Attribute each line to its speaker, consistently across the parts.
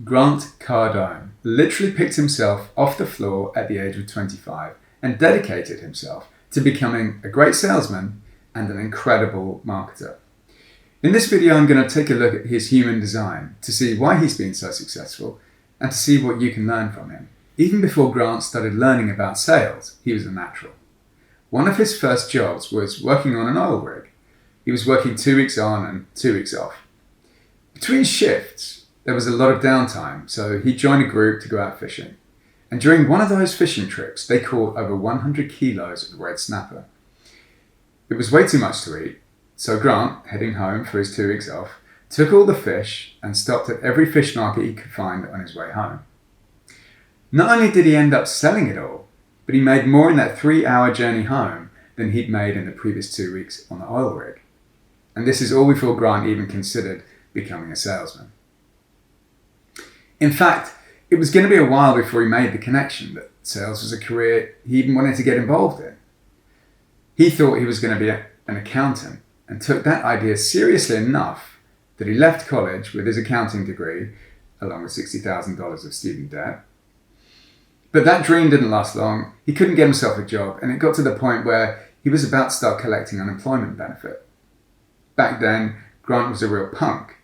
Speaker 1: Grant Cardone literally picked himself off the floor at the age of 25 and dedicated himself to becoming a great salesman and an incredible marketer. In this video, I'm going to take a look at his human design to see why he's been so successful and to see what you can learn from him. Even before Grant started learning about sales, he was a natural. One of his first jobs was working on an oil rig. He was working 2 weeks on and 2 weeks off. Between shifts, there was a lot of downtime, so he joined a group to go out fishing. And during one of those fishing trips, they caught over 100 kilos of red snapper. It was way too much to eat, so Grant, heading home for his 2 weeks off, took all the fish and stopped at every fish market he could find on his way home. Not only did he end up selling it all, but he made more in that 3-hour journey home than he'd made in the previous 2 weeks on the oil rig. And this is all before Grant even considered becoming a salesman. In fact, it was going to be a while before he made the connection that sales was a career he even wanted to get involved in. He thought he was going to be an accountant and took that idea seriously enough that he left college with his accounting degree, along with $60,000 of student debt. But that dream didn't last long. He couldn't get himself a job, and it got to the point where he was about to start collecting unemployment benefit. Back then, Grant was a real punk.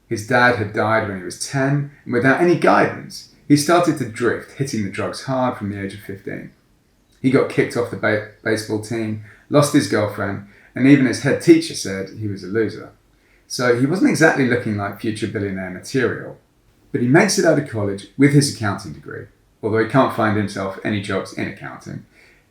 Speaker 1: His dad had died when he was 10, and without any guidance, he started to drift, hitting the drugs hard from the age of 15. He got kicked off the baseball team, lost his girlfriend, and even his head teacher said he was a loser. So he wasn't exactly looking like future billionaire material. But he makes it out of college with his accounting degree, although he can't find himself any jobs in accounting.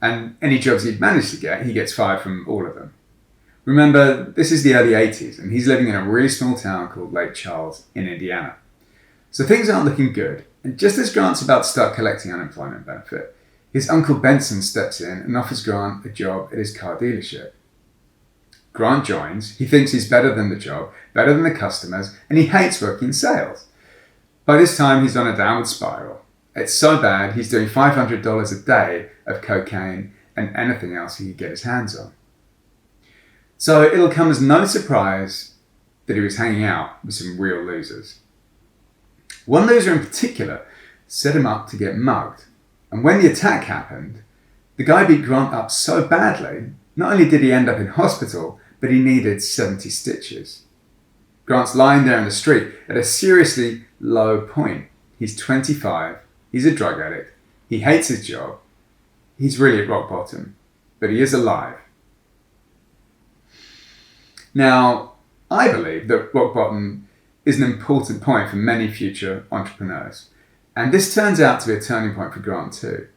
Speaker 1: And any jobs he'd managed to get, he gets fired from all of them. Remember, this is the early 80s, and he's living in a really small town called Lake Charles in Indiana. So things aren't looking good, and just as Grant's about to start collecting unemployment benefit, his uncle Benson steps in and offers Grant a job at his car dealership. Grant joins, he thinks he's better than the job, better than the customers, and he hates working in sales. By this time, he's on a downward spiral. It's so bad, he's doing $500 a day of cocaine and anything else he could get his hands on. So it'll come as no surprise that he was hanging out with some real losers. One loser in particular set him up to get mugged. And when the attack happened, the guy beat Grant up so badly, not only did he end up in hospital, but he needed 70 stitches. Grant's lying there in the street at a seriously low point. He's 25, he's a drug addict, he hates his job, he's really at rock bottom, but he is alive. Now, I believe that rock bottom is an important point for many future entrepreneurs, and this turns out to be a turning point for Grant too.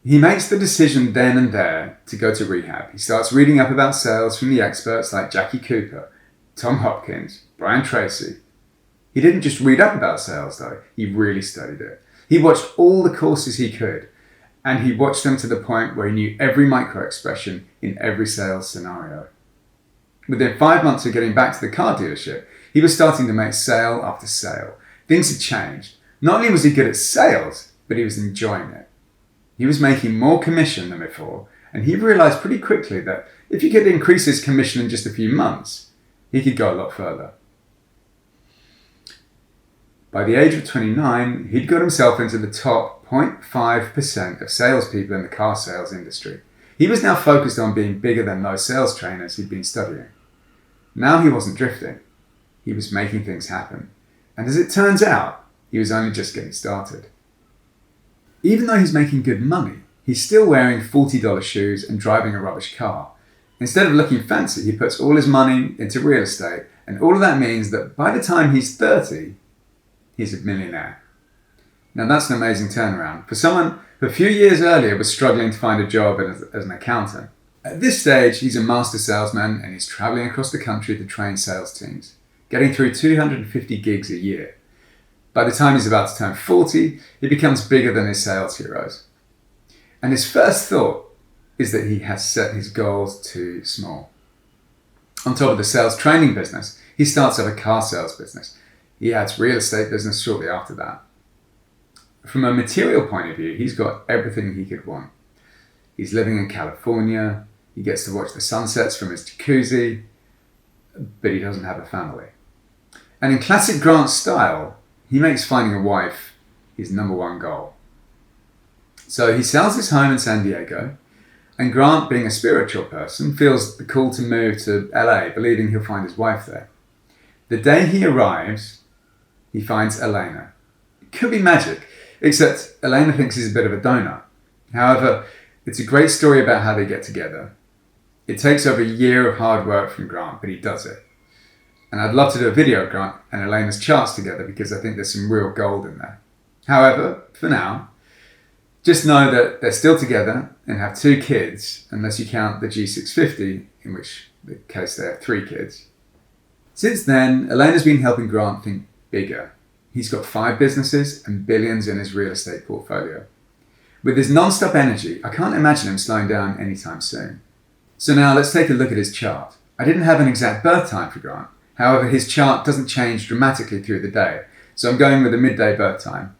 Speaker 1: He makes the decision then and there to go to rehab. He starts reading up about sales from the experts like Jackie Cooper, Tom Hopkins, Brian Tracy. He didn't just read up about sales though, he really studied it. He watched all the courses he could, and he watched them to the point where he knew every micro expression in every sales scenario. Within 5 months of getting back to the car dealership, he was starting to make sale after sale. Things had changed. Not only was he good at sales, but he was enjoying it. He was making more commission than before, and he realized pretty quickly that if he could increase his commission in just a few months, he could go a lot further. By the age of 29, he'd got himself into the top 0.5% of salespeople in the car sales industry. He was now focused on being bigger than those sales trainers he'd been studying. Now he wasn't drifting. He was making things happen. And as it turns out, he was only just getting started. Even though he's making good money, he's still wearing $40 shoes and driving a rubbish car. Instead of looking fancy, he puts all his money into real estate, and all of that means that by the time he's 30, he's a millionaire. Now that's an amazing turnaround for someone who a few years earlier was struggling to find a job as an accountant. At this stage, he's a master salesman and he's traveling across the country to train sales teams, getting through 250 gigs a year. By the time he's about to turn 40, he becomes bigger than his sales heroes. And his first thought is that he has set his goals too small. On top of the sales training business, he starts up a car sales business. He adds real estate business shortly after that. From a material point of view, he's got everything he could want. He's living in California, he gets to watch the sunsets from his jacuzzi, but he doesn't have a family. And in classic Grant style, he makes finding a wife his number one goal. So he sells his home in San Diego, and Grant, being a spiritual person, feels the call to move to LA, believing he'll find his wife there. The day he arrives, he finds Elena. It could be magic, except Elena thinks he's a bit of a donut. However, it's a great story about how they get together. It takes over a year of hard work from Grant, but he does it. And I'd love to do a video of Grant and Elena's charts together because I think there's some real gold in there. However, for now, just know that they're still together and have 2 kids, unless you count the G650, in which case they have 3 kids. Since then, Elena's been helping Grant think bigger. He's got 5 businesses and billions in his real estate portfolio. With his non-stop energy, I can't imagine him slowing down anytime soon. So now let's take a look at his chart. I didn't have an exact birth time for Grant. However, his chart doesn't change dramatically through the day, so I'm going with a midday birth time,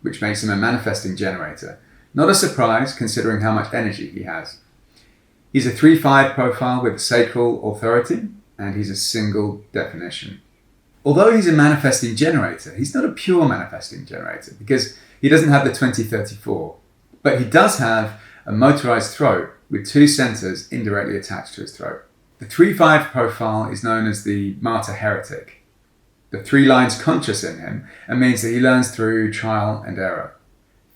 Speaker 1: which makes him a manifesting generator. Not a surprise considering how much energy he has. He's a 3-5 profile with sacral authority, and he's a single definition. Although he's a manifesting generator, he's not a pure manifesting generator because he doesn't have the 2034, but he does have a motorized throat with 2 centers indirectly attached to his throat. The 3-5 profile is known as the martyr heretic. The 3 lines conscious in him and means that he learns through trial and error.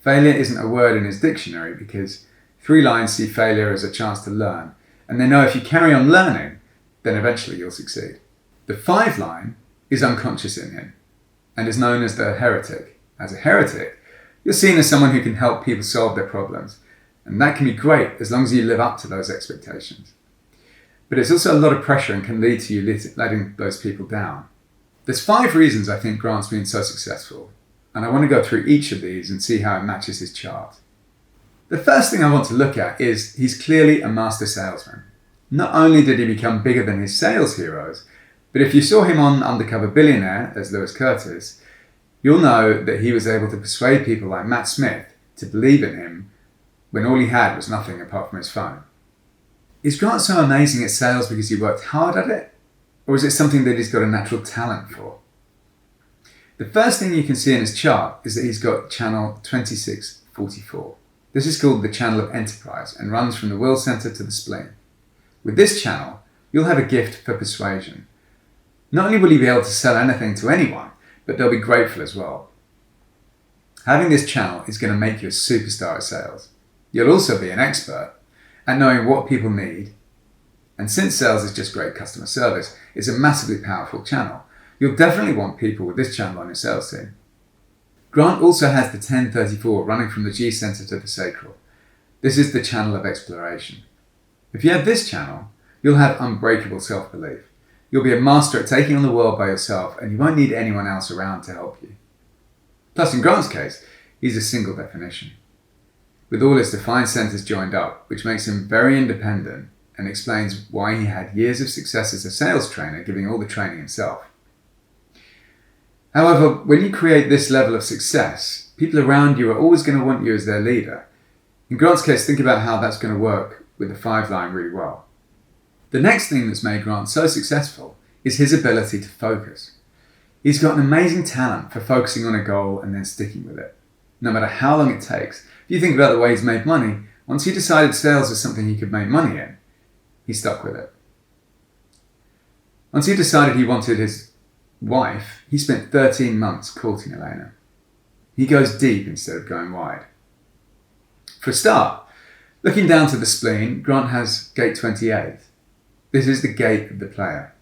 Speaker 1: Failure isn't a word in his dictionary because 3 lines see failure as a chance to learn, and they know if you carry on learning, then eventually you'll succeed. The 5 line is unconscious in him and is known as the heretic. As a heretic, you're seen as someone who can help people solve their problems, and that can be great as long as you live up to those expectations. But it's also a lot of pressure and can lead to you letting those people down. There's 5 reasons I think Grant's been so successful, and I want to go through each of these and see how it matches his chart. The first thing I want to look at is he's clearly a master salesman. Not only did he become bigger than his sales heroes, but if you saw him on Undercover Billionaire as Lewis Curtis, you'll know that he was able to persuade people like Matt Smith to believe in him when all he had was nothing apart from his phone. Is Grant so amazing at sales because he worked hard at it? Or is it something that he's got a natural talent for? The first thing you can see in his chart is that he's got channel 2644. This is called the channel of enterprise and runs from the will center to the spleen. With this channel, you'll have a gift for persuasion. Not only will you be able to sell anything to anyone, but they'll be grateful as well. Having this channel is going to make you a superstar at sales. You'll also be an expert at knowing what people need. And since sales is just great customer service, it's a massively powerful channel. You'll definitely want people with this channel on your sales team. Grant also has the 1034 running from the G center to the sacral. This is the channel of exploration. If you have this channel, you'll have unbreakable self-belief. You'll be a master at taking on the world by yourself, and you won't need anyone else around to help you. Plus, in Grant's case, he's a single definition, with all his defined centers joined up, which makes him very independent and explains why he had years of success as a sales trainer, giving all the training himself. However, when you create this level of success, people around you are always going to want you as their leader. In Grant's case, think about how that's going to work with the 5 line really well. The next thing that's made Grant so successful is his ability to focus. He's got an amazing talent for focusing on a goal and then sticking with it, no matter how long it takes. If you think about the way he's made money, once he decided sales was something he could make money in, he stuck with it. Once he decided he wanted his wife, he spent 13 months courting Elena. He goes deep instead of going wide. For a start, looking down to the spleen, Grant has gate 28. This is the gate of the player.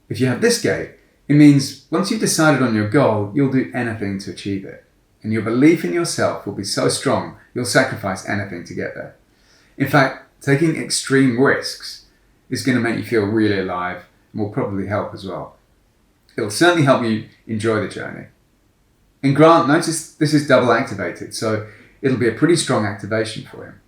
Speaker 1: If you have this gate, it means once you've decided on your goal, you'll do anything to achieve it. And your belief in yourself will be so strong, you'll sacrifice anything to get there. In fact, taking extreme risks is going to make you feel really alive and will probably help as well. It'll certainly help you enjoy the journey. In Grant, notice this is double activated, so it'll be a pretty strong activation for him.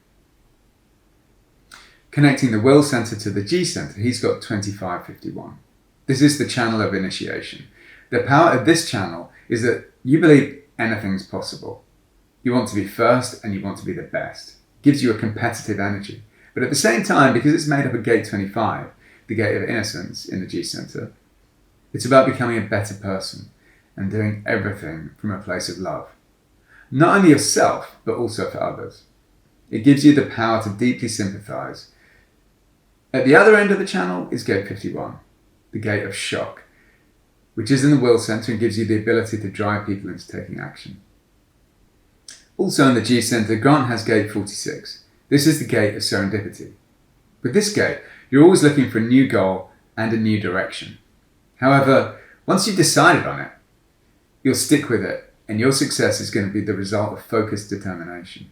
Speaker 1: Connecting the will center to the G center, he's got 2551. This is the channel of initiation. The power of this channel is that you believe anything's possible. You want to be first and you want to be the best. It gives you a competitive energy. But at the same time, because it's made up of gate 25, the gate of innocence in the G center, It's about becoming a better person and doing everything from a place of love. Not only yourself, but also for others. It gives you the power to deeply sympathize. At the other end of the channel is gate 51, the gate of shock, which is in the will center and gives you the ability to drive people into taking action. Also in the G center, Grant has gate 46. This is the gate of serendipity. With this gate, you're always looking for a new goal and a new direction. However, once you've decided on it, you'll stick with it, and your success is going to be the result of focused determination.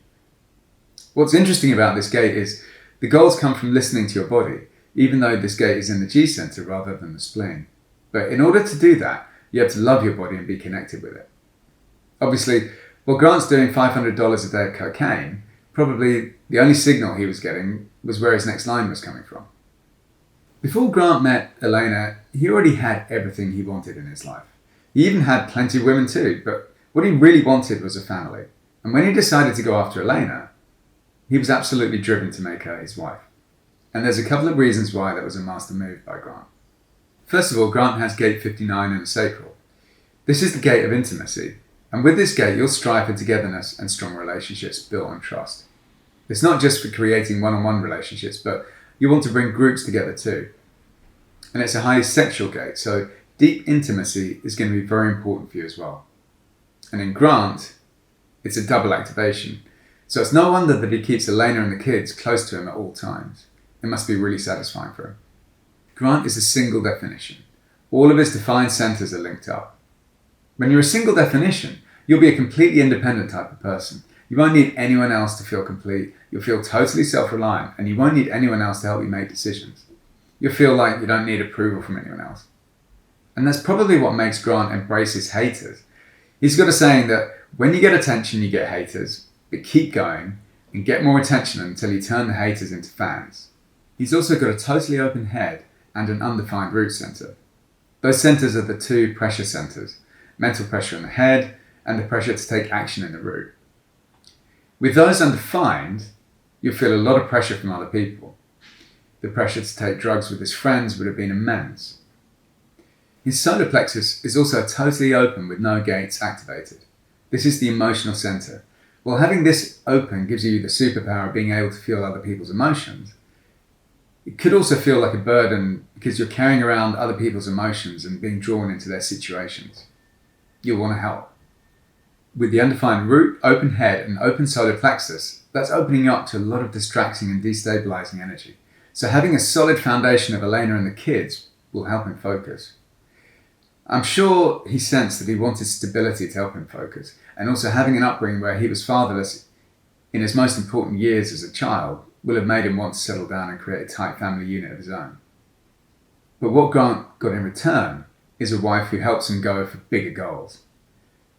Speaker 1: What's interesting about this gate is the goals come from listening to your body, even though this gate is in the G center rather than the spleen. But in order to do that, you have to love your body and be connected with it. Obviously, while Grant's doing $500 a day of cocaine, probably the only signal he was getting was where his next line was coming from. Before Grant met Elena, he already had everything he wanted in his life. He even had plenty of women too, but what he really wanted was a family. And when he decided to go after Elena, he was absolutely driven to make her his wife. And there's a couple of reasons why that was a master move by Grant. First of all, Grant has gate 59 in the sacral. This is the gate of intimacy. And with this gate, you'll strive for togetherness and strong relationships built on trust. It's not just for creating one-on-one relationships, but you want to bring groups together too. And it's a highly sexual gate, so deep intimacy is going to be very important for you as well. And in Grant, it's a double activation. So it's no wonder that he keeps Elena and the kids close to him at all times. It must be really satisfying for him. Grant is a single definition. All of his defined centers are linked up. When you're a single definition, you'll be a completely independent type of person. You won't need anyone else to feel complete. You'll feel totally self-reliant, and you won't need anyone else to help you make decisions. You'll feel like you don't need approval from anyone else. And that's probably what makes Grant embrace his haters. He's got a saying that when you get attention, you get haters, but keep going and get more attention until you turn the haters into fans. He's also got a totally open head and an undefined root center. Those centers are the two pressure centers, mental pressure in the head and the pressure to take action in the root. With those undefined, you'll feel a lot of pressure from other people. The pressure to take drugs with his friends would have been immense. His solar plexus is also totally open with no gates activated. This is the emotional center. While having this open gives you the superpower of being able to feel other people's emotions, it could also feel like a burden because you're carrying around other people's emotions and being drawn into their situations. You'll want to help. With the undefined root, open head, and open solar plexus, that's opening you up to a lot of distracting and destabilizing energy. So having a solid foundation of Elena and the kids will help him focus. I'm sure he sensed that he wanted stability to help him focus, and also having an upbringing where he was fatherless in his most important years as a child will have made him want to settle down and create a tight family unit of his own. But what Grant got in return is a wife who helps him go for bigger goals.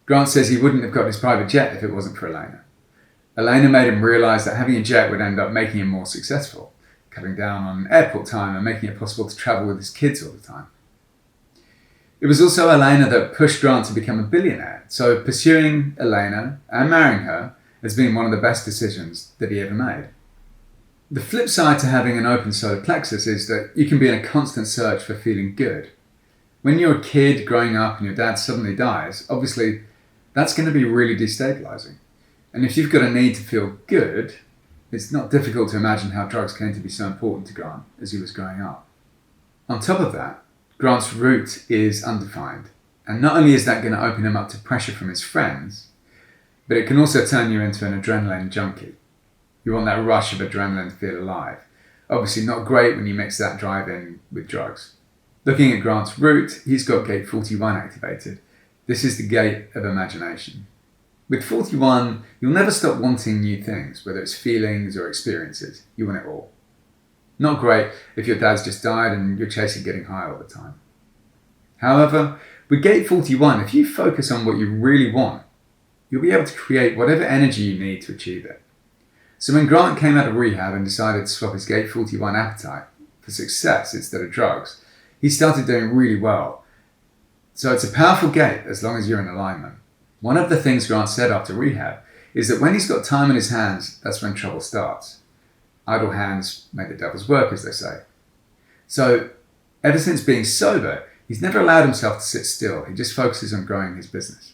Speaker 1: Grant says he wouldn't have got his private jet if it wasn't for Elena. Elena made him realise that having a jet would end up making him more successful, cutting down on airport time and making it possible to travel with his kids all the time. It was also Elena that pushed Grant to become a billionaire, so pursuing Elena and marrying her has been one of the best decisions that he ever made. The flip side to having an open solar plexus is that you can be in a constant search for feeling good. When you're a kid growing up and your dad suddenly dies, obviously that's going to be really destabilizing. And if you've got a need to feel good, it's not difficult to imagine how drugs came to be so important to Grant as he was growing up. On top of that, Grant's root is undefined. And not only is that going to open him up to pressure from his friends, but it can also turn you into an adrenaline junkie. You want that rush of adrenaline to feel alive. Obviously not great when you mix that drive in with drugs. Looking at Grant's root, he's got gate 41 activated. This is the gate of imagination. With 41, you'll never stop wanting new things, whether it's feelings or experiences. You want it all. Not great if your dad's just died and you're chasing getting high all the time. However, with gate 41, if you focus on what you really want, you'll be able to create whatever energy you need to achieve it. So when Grant came out of rehab and decided to swap his gate 41 appetite for success instead of drugs, he started doing really well. So it's a powerful gate as long as you're in alignment. One of the things Grant said after rehab is that when he's got time in his hands, that's when trouble starts. Idle hands make the devil's work, as they say. So ever since being sober, He's never allowed himself to sit still. He just focuses on growing his business.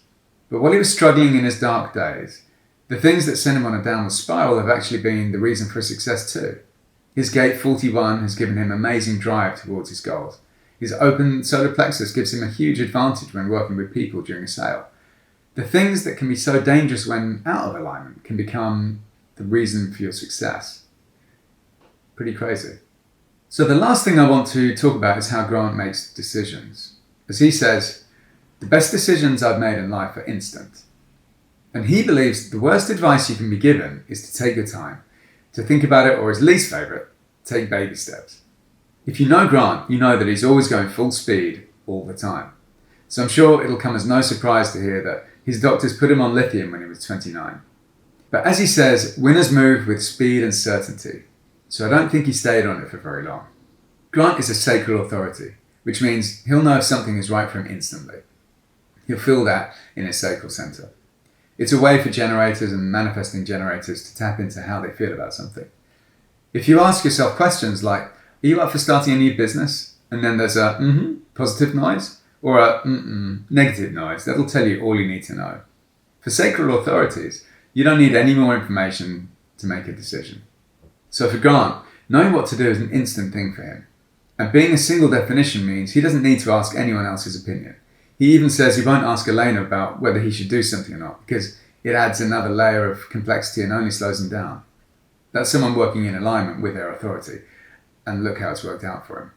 Speaker 1: But while he was struggling in his dark days, the things that sent him on a downward spiral have actually been the reason for his success too. His Gate 41 has given him amazing drive towards his goals. His open solar plexus gives him a huge advantage when working with people during a sale. The things that can be so dangerous when out of alignment can become the reason for your success. Pretty crazy. So the last thing I want to talk about is how Grant makes decisions. As he says, the best decisions I've made in life are instant. And he believes the worst advice you can be given is to take your time, to think about it, or his least favourite, take baby steps. If you know Grant, you know that he's always going full speed all the time. So I'm sure it'll come as no surprise to hear that his doctors put him on lithium when he was 29. But as he says, winners move with speed and certainty. So I don't think he stayed on it for very long. Grant is a sacral authority, which means he'll know if something is right for him instantly. He'll feel that in his sacral centre. It's a way for generators and manifesting generators to tap into how they feel about something. If you ask yourself questions like, are you up for starting a new business? And then there's a positive noise or a negative noise. That'll tell you all you need to know. For sacral authorities, you don't need any more information to make a decision. So for Grant, knowing what to do is an instant thing for him. And being a single definition means he doesn't need to ask anyone else's opinion. He even says he won't ask Elena about whether he should do something or not because it adds another layer of complexity and only slows him down. That's someone working in alignment with their authority. And look how it's worked out for him.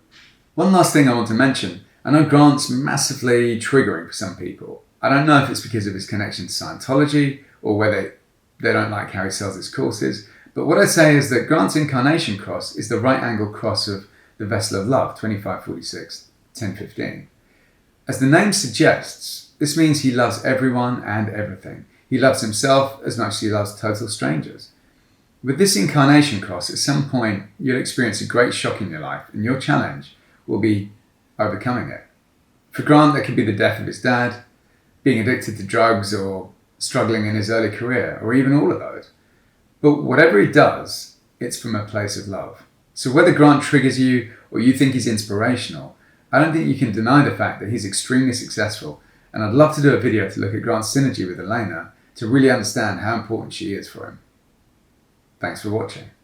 Speaker 1: One last thing I want to mention. I know Grant's massively triggering for some people. I don't know if it's because of his connection to Scientology or whether they don't like how he sells his courses. But what I'd say is that Grant's incarnation cross is the right angle cross of the vessel of love, 2546, 1015. As the name suggests, this means he loves everyone and everything. He loves himself as much as he loves total strangers. With this incarnation cross, at some point, you'll experience a great shock in your life, and your challenge will be overcoming it. For Grant, that could be the death of his dad, being addicted to drugs, or struggling in his early career, or even all of those. But whatever he does, it's from a place of love. So whether Grant triggers you, or you think he's inspirational, I don't think you can deny the fact that he's extremely successful, and I'd love to do a video to look at Grant's synergy with Elena to really understand how important she is for him. Thanks for watching.